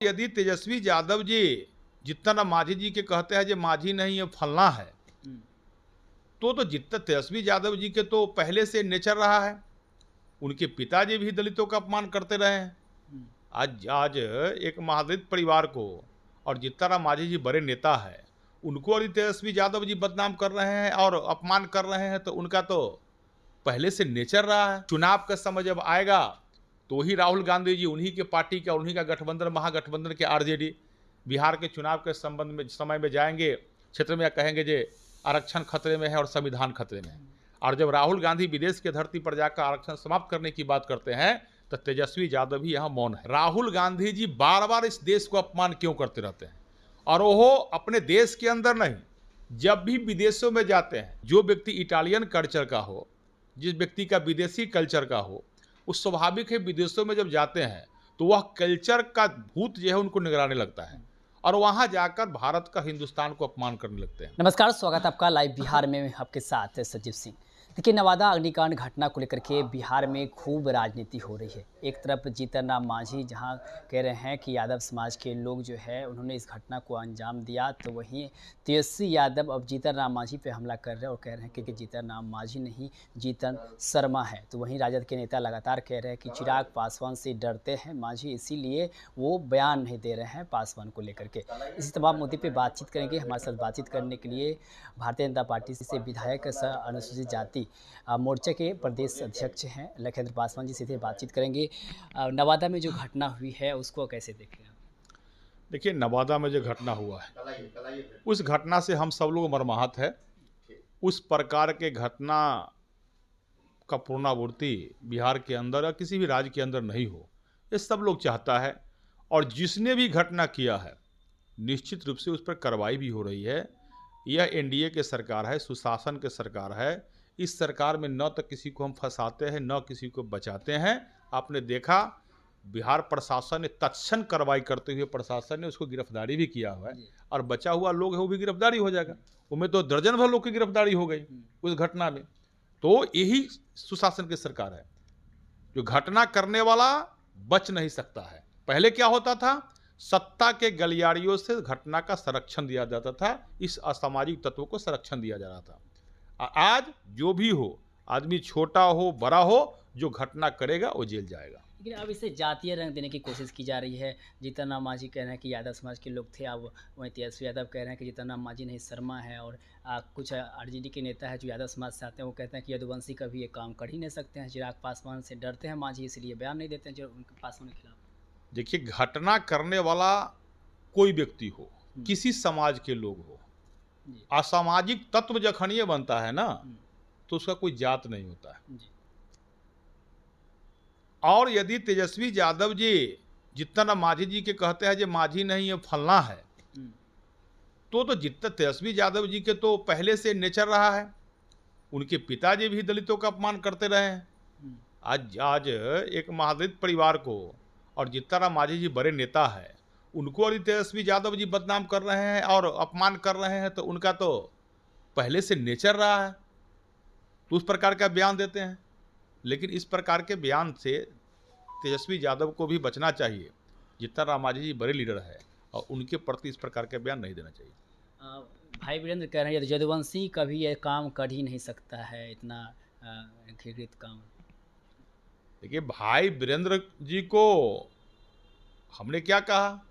यदि तेजस्वी यादव जी जितना मांझी जी के कहते हैं जो मांझी नहीं ये फलना है, तो जितना तेजस्वी यादव जी के तो पहले से नेचर रहा है। उनके पिताजी भी दलितों का अपमान करते रहे हैं। आज आज एक महादलित परिवार को और जितना मांझी जी बड़े नेता है उनको और तेजस्वी यादव जी बदनाम कर रहे हैं और अपमान कर रहे हैं, तो उनका तो पहले से नेचर रहा है। चुनाव का समय जब आएगा तो ही राहुल गांधी जी उन्हीं के पार्टी का, उन्हीं का गठबंधन, महागठबंधन के आरजेडी बिहार के चुनाव के संबंध में समय में जाएंगे क्षेत्र में, कहेंगे जे आरक्षण खतरे में है और संविधान खतरे में है। और जब राहुल गांधी विदेश की धरती पर जाकर आरक्षण समाप्त करने की बात करते हैं तो तेजस्वी यादव भी यहाँ मौन है। राहुल गांधी जी बार बार इस देश को अपमान क्यों करते रहते हैं? और वो अपने देश के अंदर नहीं, जब भी विदेशों में जाते हैं, जो व्यक्ति इटालियन कल्चर का हो, जिस व्यक्ति का विदेशी कल्चर का हो, उस स्वाभाविक है विदेशों में जब जाते हैं तो वह कल्चर का भूत जो है उनको निगराने लगता है और वहां जाकर भारत का, हिंदुस्तान को अपमान करने लगते हैं। नमस्कार, स्वागत है आपका लाइव बिहार में। आपके साथ सजीव सिंह। देखिए, नवादा अग्निकांड घटना को लेकर के बिहार में खूब राजनीति हो रही है। एक तरफ जीतन राम मांझी जहां कह रहे हैं कि यादव समाज के लोग जो है उन्होंने इस घटना को अंजाम दिया, तो वहीं तेजस्वी यादव अब जीतन राम मांझी पे हमला कर रहे हैं और कह रहे हैं कि जीतन राम मांझी नहीं, जीतन शर्मा है। तो वहीं राजद के नेता लगातार कह रहे हैं कि चिराग पासवान से डरते हैं मांझी, इसीलिए वो बयान नहीं दे रहे हैं पासवान को लेकर के। इसी तमाम मुद्दे पे बातचीत करेंगे। हमारे साथ बातचीत करने के लिए भारतीय जनता पार्टी से विधायक सह अनुसूचित जाति मोर्चा के प्रदेश अध्यक्ष हैं लखेंद्र पासवान जी, सीधे बातचीत करेंगे। नवादा में जो घटना हुई है उसको कैसे देखें? देखिए, नवादा में जो घटना हुआ है उस घटना से हम सब लोग मर्माहत है। उस प्रकार के घटना का पुनरावृत्ति बिहार के अंदर या किसी भी राज्य के अंदर नहीं हो, ये सब लोग चाहता है। और जिसने भी घटना किया है निश्चित रूप से उस पर कार्रवाई भी हो रही है। यह एनडीए के सरकार है, सुशासन के सरकार है। इस सरकार में न तो किसी को हम फंसाते हैं, न किसी को बचाते हैं। आपने देखा बिहार प्रशासन ने तत्क्षण कार्रवाई करते हुए प्रशासन ने उसको गिरफ्तारी भी किया हुआ है और बचा हुआ लोग है वो भी गिरफ्तारी हो जाएगा। उनमें तो दर्जन भर लोग की गिरफ्तारी हो गई उस घटना में। तो यही सुशासन की सरकार है। जो घटना करने वाला बच नहीं सकता है। पहले क्या होता था, सत्ता के गलियारियों से घटना का संरक्षण दिया जाता था, इस असामाजिक तत्वों को संरक्षण दिया जा रहा था। आज जो भी हो, आदमी छोटा हो बड़ा हो, जो घटना करेगा वो जेल जाएगा। लेकिन अब इसे जातीय रंग देने की कोशिश की जा रही है। जीतन राम मांझी कह रहे हैं कि यादव समाज के लोग थे, अब वहीं तेजस्वी यादव कह रहे हैं कि जीतन राम मांझी नहीं, शर्मा है। और कुछ आरजेडी के नेता है जो यादव समाज से आते हैं, वो कहते हैं कि यदुवंशी कभी ये काम कर ही नहीं सकते हैं। चिराग पासवान से डरते हैं मांझी, इसलिए बयान नहीं देते हैं जो उनके पासवान के खिलाफ। देखिए, घटना करने वाला कोई व्यक्ति हो, किसी समाज के लोग हो, असामाजिक तत्व जखनिए बनता है ना, तो उसका कोई जात नहीं होता है। और यदि तेजस्वी यादव जी जितना मांझी जी के कहते हैं जो मांझी नहीं ये फलना है, तो जितना तेजस्वी यादव जी के तो पहले से नेचर रहा है। उनके पिताजी भी दलितों का अपमान करते रहे हैं। आज एक महादलित परिवार को और जितना मांझी जी बड़े नेता है उनको और तेजस्वी यादव जी बदनाम कर रहे हैं और अपमान कर रहे हैं, तो उनका तो पहले से नेचर रहा है, तो उस प्रकार का बयान देते हैं। लेकिन इस प्रकार के बयान से तेजस्वी यादव को भी बचना चाहिए। जितना राम मांझी जी बड़े लीडर है और उनके प्रति इस प्रकार के बयान नहीं देना चाहिए। भाई वीरेंद्र कह रहे हैं यदुवंशी कभी ये काम कर ही नहीं सकता है, इतना घृणित काम। देखिए, भाई वीरेंद्र जी को हमने क्या कहा,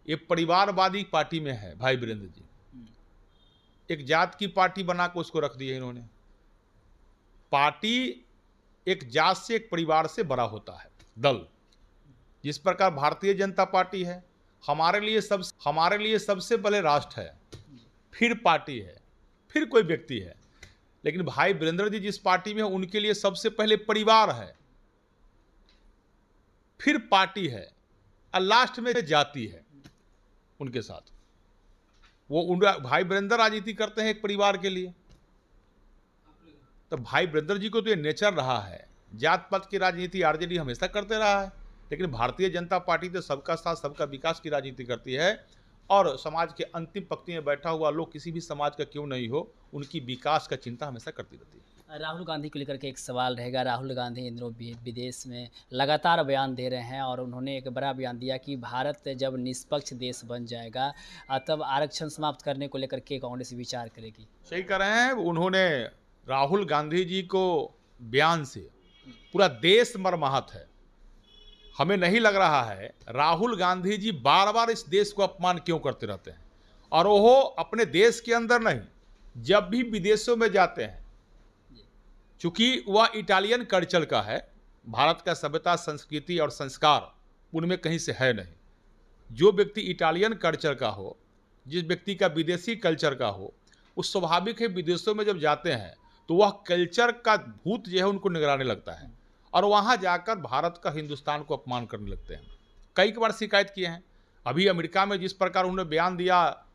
ये परिवारवादी पार्टी में है। भाई वीरेंद्र जी एक जात की पार्टी बनाकर उसको रख दिए इन्होंने। पार्टी एक जात से, एक परिवार से बड़ा होता है दल। जिस प्रकार भारतीय जनता पार्टी है, हमारे लिए सबसे पहले राष्ट्र है, फिर पार्टी है, फिर कोई व्यक्ति है। लेकिन भाई वीरेंद्र जी जिस पार्टी में है उनके लिए सबसे पहले परिवार है, फिर पार्टी है और लास्ट में जाति है उनके साथ। वो भाई वीरेंद्र राजनीति करते हैं एक परिवार के लिए। तो भाई वीरेंद्र जी को तो ये नेचर रहा है। जात पात की राजनीति आरजेडी हमेशा करते रहा है, लेकिन भारतीय जनता पार्टी तो सबका साथ सबका विकास की राजनीति करती है। और समाज के अंतिम पंक्ति में बैठा हुआ लोग किसी भी समाज का क्यों नहीं हो, उनकी विकास का चिंता हमेशा करती रहती है। राहुल गांधी को लेकर के एक सवाल रहेगा। राहुल गांधी इन दिनों विदेश में लगातार बयान दे रहे हैं और उन्होंने एक बड़ा बयान दिया कि भारत जब निष्पक्ष देश बन जाएगा तब आरक्षण समाप्त करने को लेकर के कांग्रेस विचार करेगी। सही कर रहे हैं। उन्होंने राहुल गांधी जी को बयान से पूरा देश मर्माहत है। हमें नहीं लग रहा है राहुल गांधी जी बार बार इस देश को अपमान क्यों करते रहते हैं, और वो अपने देश के अंदर नहीं, जब भी विदेशों में जाते हैं, चूंकि वह इटालियन कल्चर का है, भारत का सभ्यता संस्कृति और संस्कार उनमें कहीं से है नहीं। जो व्यक्ति इटालियन कल्चर का हो, जिस व्यक्ति का विदेशी कल्चर का हो, उस स्वाभाविक है विदेशों में जब जाते हैं तो वह कल्चर का भूत जो है उनको निगराने लगता है और वहाँ जाकर भारत का, हिंदुस्तान को अपमान करने लगते हैं। कई बार शिकायत किए हैं। अभी अमेरिका में जिस प्रकार उन्होंने बयान दिया,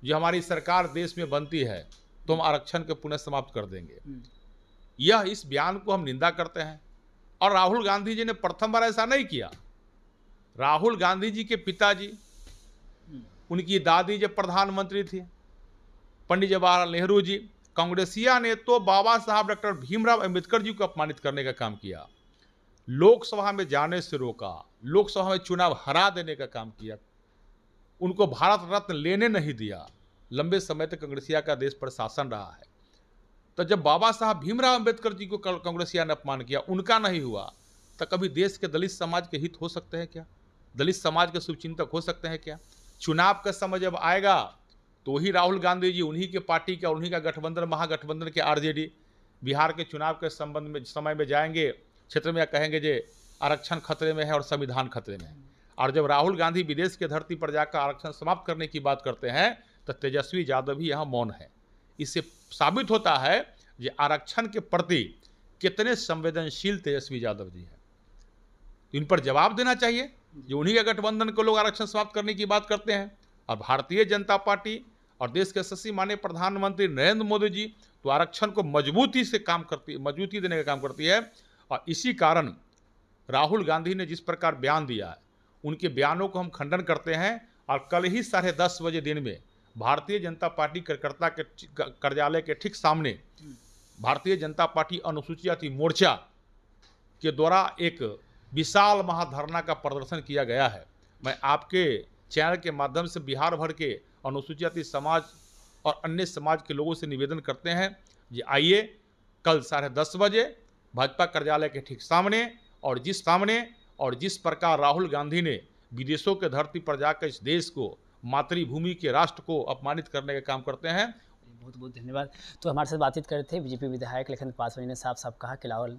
जो हमारी सरकार देश में बनती है तो हम आरक्षण के पुनः समाप्त कर देंगे, यह इस बयान को हम निंदा करते हैं। और राहुल गांधी जी ने प्रथम बार ऐसा नहीं किया। राहुल गांधी जी के पिताजी, उनकी दादी जब प्रधानमंत्री थी, पंडित जवाहरलाल नेहरू जी, कांग्रेसिया ने तो बाबा साहब डॉक्टर भीमराव अंबेडकर जी को अपमानित करने का काम किया, लोकसभा में जाने से रोका, लोकसभा में चुनाव हरा देने का काम किया, उनको भारत रत्न लेने नहीं दिया। लंबे समय तक कांग्रेसिया का देश पर शासन रहा है। तो जब बाबा साहब भीमराव अंबेडकर जी को कांग्रेसिया ने अपमान किया, उनका नहीं हुआ, तो कभी देश के दलित समाज के हित हो सकते हैं क्या? दलित समाज के शुभचिंतक हो सकते हैं क्या? चुनाव का समय जब आएगा तो ही राहुल गांधी जी उन्हीं के पार्टी का, उन्हीं का गठबंधन, महागठबंधन के आरजेडी बिहार के चुनाव के संबंध में समय में जाएंगे क्षेत्र में, कहेंगे जे आरक्षण खतरे में है और संविधान खतरे में है। और जब राहुल गांधी विदेश के धरती पर जाकर आरक्षण समाप्त करने की बात करते हैं तो तेजस्वी यादव भी यहाँ मौन है। इससे साबित होता है कि आरक्षण के प्रति कितने संवेदनशील तेजस्वी यादव जी हैं। इन पर जवाब देना चाहिए। जो उन्हीं के गठबंधन को लोग आरक्षण समाप्त करने की बात करते हैं, और भारतीय जनता पार्टी और देश के यशस्वी माननीय प्रधानमंत्री नरेंद्र मोदी जी तो आरक्षण को मजबूती से काम करती, मजबूती देने का काम करती है। और इसी कारण राहुल गांधी ने जिस प्रकार बयान दिया है, उनके बयानों को हम खंडन करते हैं। और कल ही 10:30 बजे दिन में भारतीय जनता पार्टी कार्यकर्ता के कार्यालय के ठीक सामने भारतीय जनता पार्टी अनुसूचित जाति मोर्चा के द्वारा एक विशाल महाधरना का प्रदर्शन किया गया है। मैं आपके चैनल के माध्यम से बिहार भर के अनुसूचित जाति समाज और अन्य समाज के लोगों से निवेदन करते हैं कि आइए कल 10:30 बजे भाजपा कार्यालय के ठीक सामने, और जिस प्रकार राहुल गांधी ने विदेशों के धरती पर जाकर इस देश को, मातृभूमि के राष्ट्र को अपमानित करने का काम करते हैं। बहुत बहुत धन्यवाद। तो हमारे साथ बातचीत कर रहे थे बीजेपी विधायक लखन पासवान ने साफ साफ कहा कि राहुल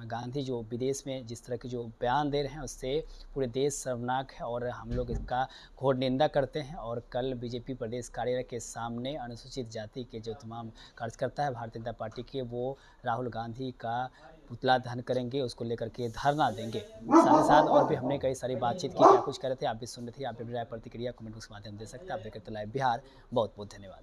गांधी जो विदेश में जिस तरह के जो बयान दे रहे हैं उससे पूरे देश शर्मनाक है और हम लोग इसका घोर निंदा करते हैं। और कल बीजेपी प्रदेश कार्यालय के सामने अनुसूचित जाति के जो तमाम कार्यकर्ता है भारतीय जनता पार्टी के, वो राहुल गांधी का पुतला दहन करेंगे, उसको लेकर के धरना देंगे। साथ ही साथ और भी हमने कई सारी बातचीत की, क्या कुछ कर रहे थे, आप भी सुन रहे थे। आप भी राय प्रतिक्रिया कमेंट बॉक्स के माध्यम दे सकते हैं। आप देखते लाइव बिहार। बहुत बहुत धन्यवाद।